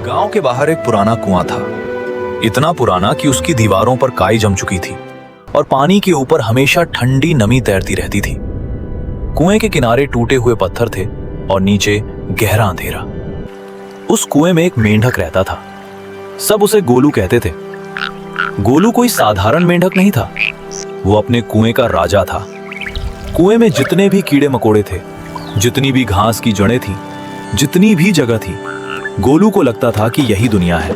गांव के बाहर एक पुराना कुआं था। इतना पुराना कि उसकी दीवारों पर काई जम चुकी थी और पानी के ऊपर हमेशा ठंडी नमी तैरती रहती थी। कुएं के किनारे टूटे हुए पत्थर थे और नीचे गहरा अंधेरा। उस कुएं में एक मेंढक रहता था। सब उसे गोलू कहते थे। गोलू कोई साधारण मेंढक नहीं था, वो अपने कुएं का राजा था। कुएं में जितने भी कीड़े मकोड़े थे, जितनी भी घास की जड़ें थी, जितनी भी जगह थी, गोलू को लगता था कि यही दुनिया है।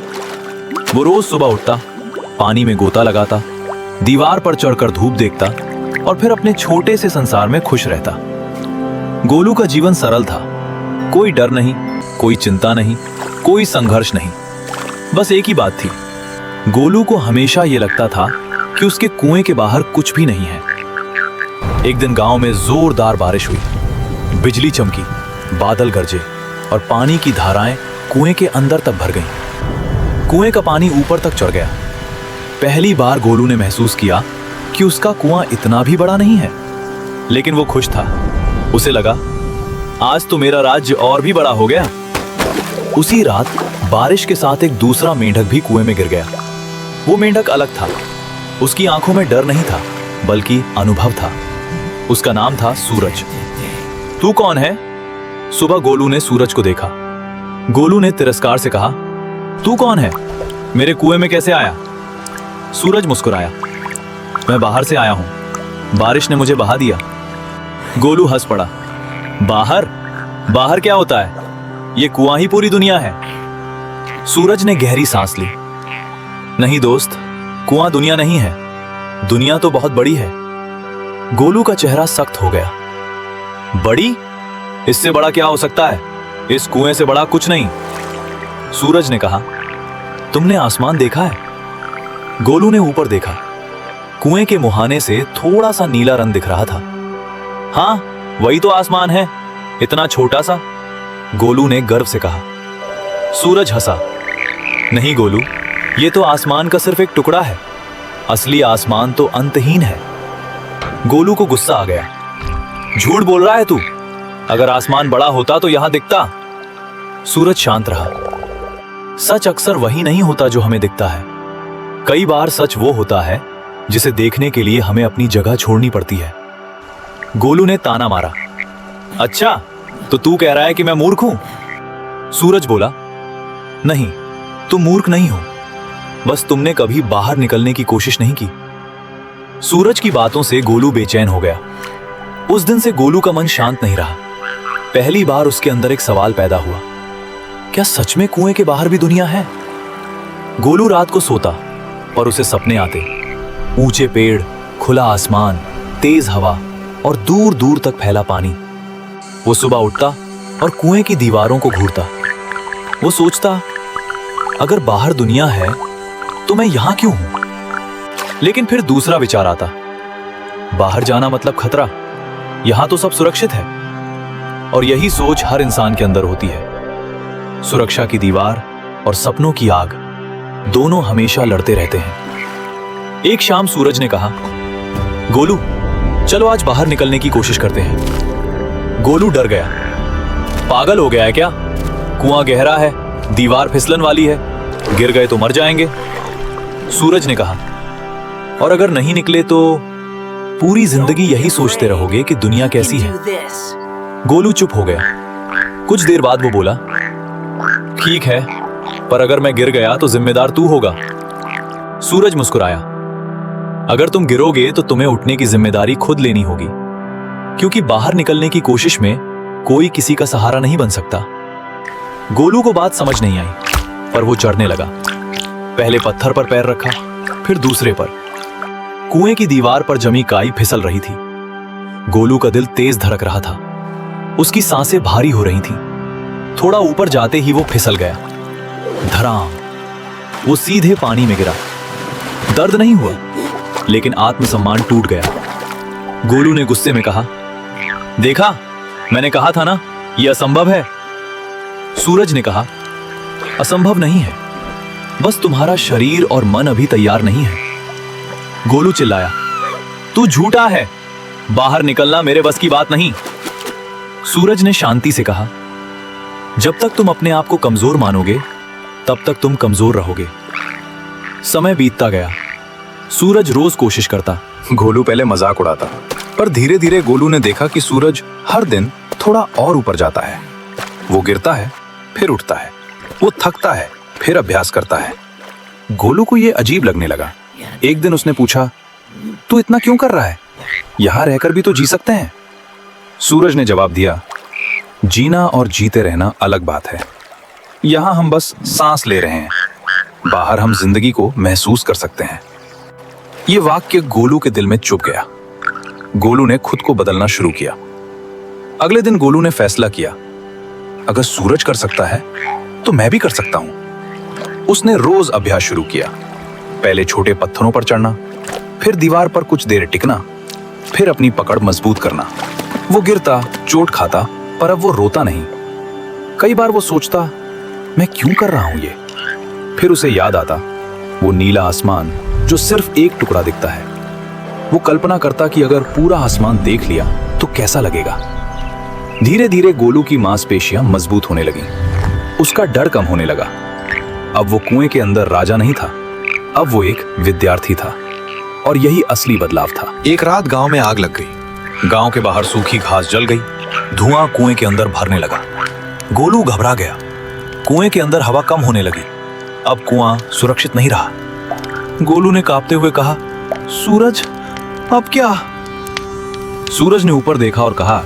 वो रोज सुबह उठता, पानी में गोता लगाता, दीवार पर चढ़कर धूप देखता और फिर अपने छोटे से संसार में खुश रहता। गोलू का जीवन सरल था। कोई डर नहीं, कोई चिंता नहीं, कोई संघर्ष नहीं। बस एक ही बात थी, गोलू को हमेशा ये लगता था कि उसके कुएं के बाहर कुछ भी नहीं है। एक दिन गांव में जोरदार बारिश हुई। बिजली चमकी, बादल गरजे और पानी की धाराएं कुएं के अंदर तक भर गईं। कुएं का पानी ऊपर तक चढ़ गया। पहली बार गोलू ने महसूस किया कि उसका कुआं इतना भी बड़ा नहीं है, लेकिन वो खुश था। उसे लगा, आज तो मेरा राज्य और भी बड़ा हो गया। उसी रात बारिश के साथ एक दूसरा मेंढक भी कुएं में गिर गया। वो मेंढक अलग था। उसकी आंखों में डर नहीं था, बल्कि अनुभव था। उसका नाम था सूरज। तू कौन है? सुबह गोलू ने सूरज को देखा। गोलू ने तिरस्कार से कहा, तू कौन है? मेरे कुएं में कैसे आया? सूरज मुस्कुराया, मैं बाहर से आया हूं, बारिश ने मुझे बहा दिया। गोलू हंस पड़ा, बाहर? बाहर क्या होता है? ये कुआं ही पूरी दुनिया है। सूरज ने गहरी सांस ली। नहीं दोस्त, कुआं दुनिया नहीं है, दुनिया तो बहुत बड़ी है। गोलू का चेहरा सख्त हो गया। बड़ी? इससे बड़ा क्या हो सकता है? इस कुएं से बड़ा कुछ नहीं। सूरज ने कहा, तुमने आसमान देखा है? गोलू ने ऊपर देखा। कुएं के मुहाने से थोड़ा सा नीला रंग दिख रहा था। हाँ, वही तो आसमान है, इतना छोटा सा, गोलू ने गर्व से कहा। सूरज हंसा, नहीं गोलू, ये तो आसमान का सिर्फ एक टुकड़ा है, असली आसमान तो अंतहीन है। गोलू को गुस्सा आ गया। झूठ बोल रहा है तू, अगर आसमान बड़ा होता तो यहां दिखता। सूरज शांत रहा। सच अक्सर वही नहीं होता जो हमें दिखता है। कई बार सच वो होता है जिसे देखने के लिए हमें अपनी जगह छोड़नी पड़ती है। गोलू ने ताना मारा, अच्छा तो तू कह रहा है कि मैं मूर्ख हूं? सूरज बोला, नहीं, तुम मूर्ख नहीं हो, बस तुमने कभी बाहर निकलने की कोशिश नहीं की। सूरज की बातों से गोलू बेचैन हो गया। उस दिन से गोलू का मन शांत नहीं रहा। पहली बार उसके अंदर एक सवाल पैदा हुआ, क्या सच में कुएं के बाहर भी दुनिया है? गोलू रात को सोता और उसे सपने आते, ऊंचे पेड़, खुला आसमान, तेज हवा और दूर दूर तक फैला पानी। वो सुबह उठता और कुएं की दीवारों को घूरता। वो सोचता, अगर बाहर दुनिया है तो मैं यहां क्यों हूं? लेकिन फिर दूसरा विचार आता, बाहर जाना मतलब खतरा, यहां तो सब सुरक्षित है। और यही सोच हर इंसान के अंदर होती है। सुरक्षा की दीवार और सपनों की आग, दोनों हमेशा लड़ते रहते हैं। एक शाम सूरज ने कहा, गोलू चलो आज बाहर निकलने की कोशिश करते हैं। गोलू डर गया। पागल हो गया है क्या? कुआं गहरा है, दीवार फिसलन वाली है, गिर गए तो मर जाएंगे। सूरज ने कहा, और अगर नहीं निकले तो पूरी जिंदगी यही सोचते रहोगे कि दुनिया कैसी है। गोलू चुप हो गया। कुछ देर बाद वो बोला, ठीक है, पर अगर मैं गिर गया तो जिम्मेदार तू होगा। सूरज मुस्कुराया, अगर तुम गिरोगे तो तुम्हें उठने की जिम्मेदारी खुद लेनी होगी, क्योंकि बाहर निकलने की कोशिश में कोई किसी का सहारा नहीं बन सकता। गोलू को बात समझ नहीं आई, पर वो चढ़ने लगा। पहले पत्थर पर पैर रखा, फिर दूसरे पर। कुएं की दीवार पर जमी काई फिसल रही थी। गोलू का दिल तेज धड़क रहा था। उसकी सांसें भारी हो रही थीं। थोड़ा ऊपर जाते ही वो फिसल गया। धड़ाम, वो सीधे पानी में गिरा। दर्द नहीं हुआ, लेकिन आत्मसम्मान टूट गया। गोलू ने गुस्से में कहा, देखा, मैंने कहा था ना, यह असंभव है। सूरज ने कहा, असंभव नहीं है, बस तुम्हारा शरीर और मन अभी तैयार नहीं है। गोलू चिल्लाया, तू झूठा है, बाहर निकलना मेरे बस की बात नहीं। सूरज ने शांति से कहा, जब तक तुम अपने आप को कमजोर मानोगे तब तक तुम कमजोर रहोगे। समय बीतता गया। सूरज रोज कोशिश करता। गोलू पहले मजाक उड़ाता, पर धीरे धीरे गोलू ने देखा कि सूरज हर दिन थोड़ा और ऊपर जाता है। वो गिरता है, फिर उठता है, वो थकता है, फिर अभ्यास करता है। गोलू को ये अजीब लगने लगा। एक दिन उसने पूछा, तू इतना क्यों कर रहा है? यहां रहकर भी तो जी सकते हैं। सूरज ने जवाब दिया, जीना और जीते रहना अलग बात है। यहां हम बस सांस ले रहे हैं, बाहर हम जिंदगी को महसूस कर सकते हैं। ये वाक्य गोलू के दिल में चुभ गया। गोलू ने खुद को बदलना शुरू किया। अगले दिन गोलू ने फैसला किया, अगर सूरज कर सकता है तो मैं भी कर सकता हूं। उसने रोज अभ्यास शुरू किया। पहले छोटे पत्थरों पर चढ़ना, फिर दीवार पर कुछ देर टिकना, फिर अपनी पकड़ मजबूत करना। वो गिरता, चोट खाता, पर अब वो रोता नहीं। कई बार वो सोचता, मैं क्यों कर रहा हूं ये? फिर उसे याद आता वो नीला आसमान जो सिर्फ एक टुकड़ा दिखता है। वो कल्पना करता कि अगर पूरा आसमान देख लिया तो कैसा लगेगा। धीरे धीरे गोलू की मांसपेशियां मजबूत होने लगी। उसका डर कम होने लगा। अब वो कुएं के अंदर राजा नहीं था, अब वो एक विद्यार्थी था। और यही असली बदलाव था। एक रात गांव में आग लग गई। गांव के बाहर सूखी घास जल गई। धुआं कुएं के अंदर भरने लगा। गोलू घबरा गया। कुएं के अंदर हवा कम होने लगी। अब कुआं सुरक्षित नहीं रहा। गोलू ने कांपते हुए कहा, सूरज, अब क्या? सूरज ने ऊपर देखा और कहा,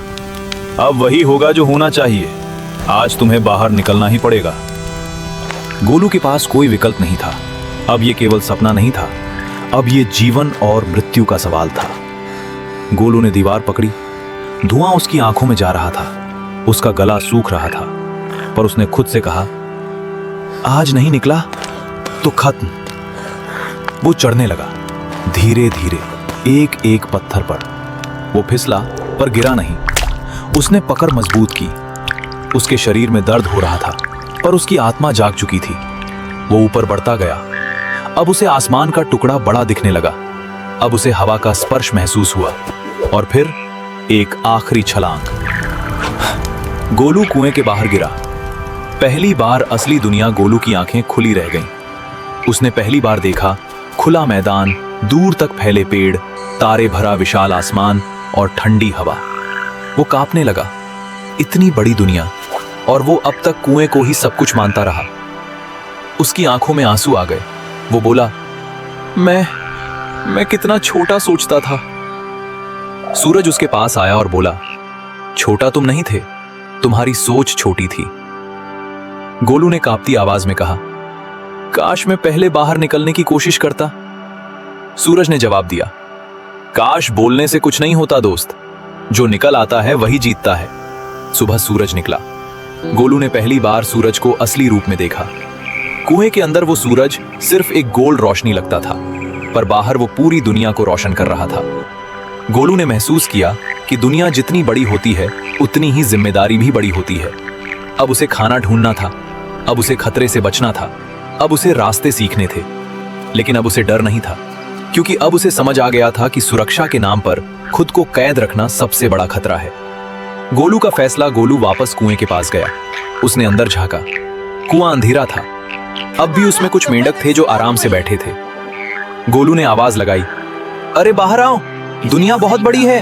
अब वही होगा जो होना चाहिए। आज तुम्हें बाहर निकलना ही पड़ेगा। गोलू के पास कोई विकल्प नहीं था। अब ये केवल सपना नहीं था, अब ये जीवन और मृत्यु का सवाल था। गोलू ने दीवार पकड़ी। धुआं उसकी आंखों में जा रहा था। उसका गला सूख रहा था, पर उसने खुद से कहा, आज नहीं निकला तो खत्म। वो चढ़ने लगा, धीरे धीरे, एक एक पत्थर पर। वो फिसला पर गिरा नहीं। उसने पकड़ मजबूत की। उसके शरीर में दर्द हो रहा था, पर उसकी आत्मा जाग चुकी थी। वो ऊपर बढ़ता गया। अब उसे आसमान का टुकड़ा बड़ा दिखने लगा। अब उसे हवा का स्पर्श महसूस हुआ। और फिर एक आखिरी छलांग। गोलू कुएं के बाहर गिरा। पहली बार असली दुनिया गोलू की आंखें खुली रह गईं। उसने पहली बार देखा खुला मैदान, दूर तक फैले पेड़, तारे भरा विशाल आसमान और ठंडी हवा। वो कांपने लगा। इतनी बड़ी दुनिया, और वो अब तक कुएं को ही सब कुछ मानता रहा। उसकी आंखों में आंसू आ गए। वो बोला, मैं कितना छोटा सोचता था। सूरज उसके पास आया और बोला, छोटा तुम नहीं थे, तुम्हारी सोच छोटी थी। गोलू ने कांपती आवाज में कहा, काश मैं पहले बाहर निकलने की कोशिश करता। सूरज ने जवाब दिया, काश बोलने से कुछ नहीं होता दोस्त, जो निकल आता है वही जीतता है। सुबह सूरज निकला। गोलू ने पहली बार सूरज को असली रूप में देखा। कुएं के अंदर वो सूरज सिर्फ एक गोल रोशनी लगता था, पर बाहर वो पूरी दुनिया को रोशन कर रहा था। गोलू ने महसूस किया कि दुनिया जितनी बड़ी होती है उतनी ही जिम्मेदारी भी बड़ी होती है। अब उसे खाना ढूंढना था, अब उसे खतरे से बचना था, अब उसे रास्ते सीखने थे। लेकिन अब उसे डर नहीं था, क्योंकि अब उसे समझ आ गया था कि सुरक्षा के नाम पर खुद को कैद रखना सबसे बड़ा खतरा है। गोलू का फैसला। गोलू वापस कुएं के पास गया। उसने अंदर झांका। कुआं अंधेरा था। अब भी उसमें कुछ मेंढक थे जो आराम से बैठे थे। गोलू ने आवाज लगाई, अरे बाहर आओ, दुनिया बहुत बड़ी है।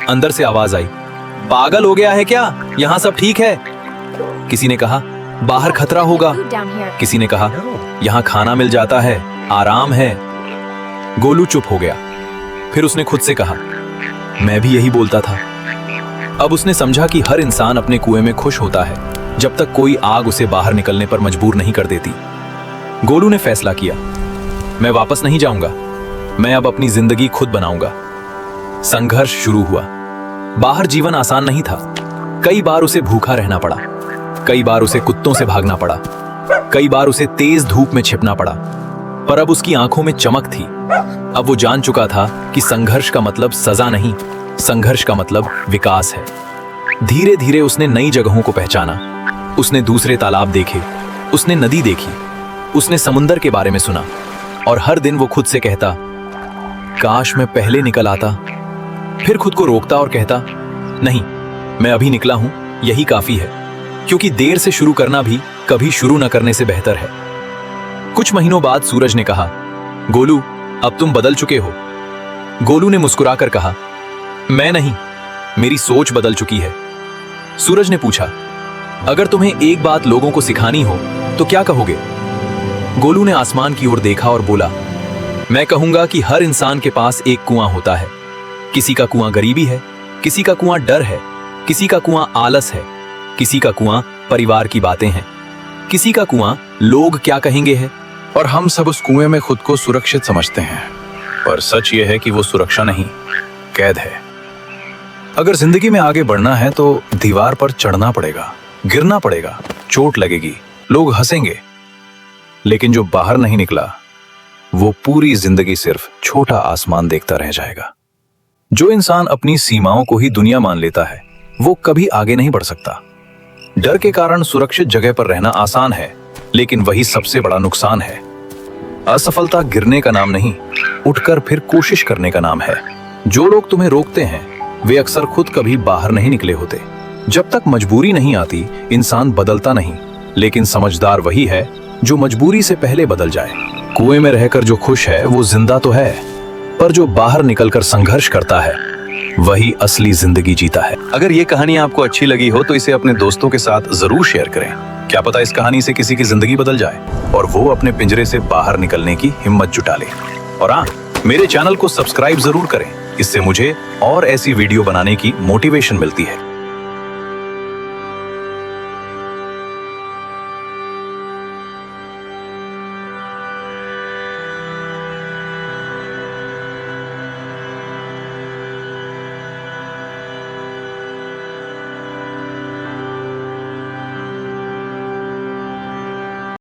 अंदर से आवाज आई, पागल हो गया है क्या? यहां सब ठीक है। किसी ने कहा, बाहर खतरा होगा। किसी ने कहा, यहां खाना मिल जाता है, आराम है। गोलू चुप हो गया। फिर उसने खुद से कहा, मैं भी यही बोलता था। अब उसने समझा कि हर इंसान अपने कुएं में खुश होता है जब तक कोई आग उसे बाहर निकलने पर मजबूर नहीं कर देती। गोलू ने फैसला किया, मैं वापस नहीं जाऊंगा, मैं अब अपनी जिंदगी खुद बनाऊंगा। संघर्ष शुरू हुआ। बाहर जीवन आसान नहीं था। कई बार उसे भूखा रहना पड़ा, कई बार उसे कुत्तों से भागना पड़ा, कई बार उसे तेज धूप में छिपना पड़ा। पर अब उसकी आंखों में चमक थी। अब वो जान चुका था कि संघर्ष का मतलब सजा नहीं, संघर्ष का मतलब विकास है। धीरे धीरे उसने नई जगहों को पहचाना। उसने दूसरे तालाब देखे, उसने नदी देखी, उसने समुंदर के बारे में सुना। और हर दिन वो खुद से कहता, काश मैं पहले निकल आता। फिर खुद को रोकता और कहता, नहीं, मैं अभी निकला हूं, यही काफी है। क्योंकि देर से शुरू करना भी कभी शुरू न करने से बेहतर है। कुछ महीनों बाद सूरज ने कहा, गोलू, अब तुम बदल चुके हो। गोलू ने मुस्कुराकर कहा, मैं नहीं, मेरी सोच बदल चुकी है। सूरज ने पूछा, अगर तुम्हें एक बात लोगों को सिखानी हो तो क्या कहोगे? गोलू ने आसमान की ओर देखा और बोला, मैं कहूंगा कि हर इंसान के पास एक कुआं होता है। किसी का कुआं गरीबी है, किसी का कुआं डर है, किसी का कुआं आलस है, किसी का कुआं परिवार की बातें हैं, किसी का कुआं लोग क्या कहेंगे है। और हम सब उस कुएं में खुद को सुरक्षित समझते हैं, पर सच यह है कि वो सुरक्षा नहीं, कैद है। अगर जिंदगी में आगे बढ़ना है तो दीवार पर चढ़ना पड़ेगा, गिरना पड़ेगा, चोट लगेगी, लोग हंसेंगे, लेकिन जो बाहर नहीं निकला वो पूरी जिंदगी सिर्फ छोटा आसमान देखता रह जाएगा। जो इंसान अपनी सीमाओं को ही दुनिया मान लेता है वो कभी आगे नहीं बढ़ सकता। डर के कारण सुरक्षित जगह पर रहना आसान है, लेकिन वही सबसे बड़ा नुकसान है। असफलता गिरने का नाम नहीं, उठकर फिर कोशिश करने का नाम है। जो लोग तुम्हें रोकते हैं वे अक्सर खुद कभी बाहर नहीं निकले होते। जब तक मजबूरी नहीं आती इंसान बदलता नहीं, लेकिन समझदार वही है जो मजबूरी से पहले बदल जाए। कुएं में रहकर जो खुश है वो जिंदा तो है, पर जो बाहर निकलकर संघर्ष करता है वही असली जिंदगी जीता है। अगर ये कहानी आपको अच्छी लगी हो तो इसे अपने दोस्तों के साथ जरूर शेयर करें। क्या पता इस कहानी से किसी की जिंदगी बदल जाए और वो अपने पिंजरे से बाहर निकलने की हिम्मत जुटा ले। और हाँ, मेरे चैनल को सब्सक्राइब जरूर करें, इससे मुझे और ऐसी वीडियो बनाने की मोटिवेशन मिलती है।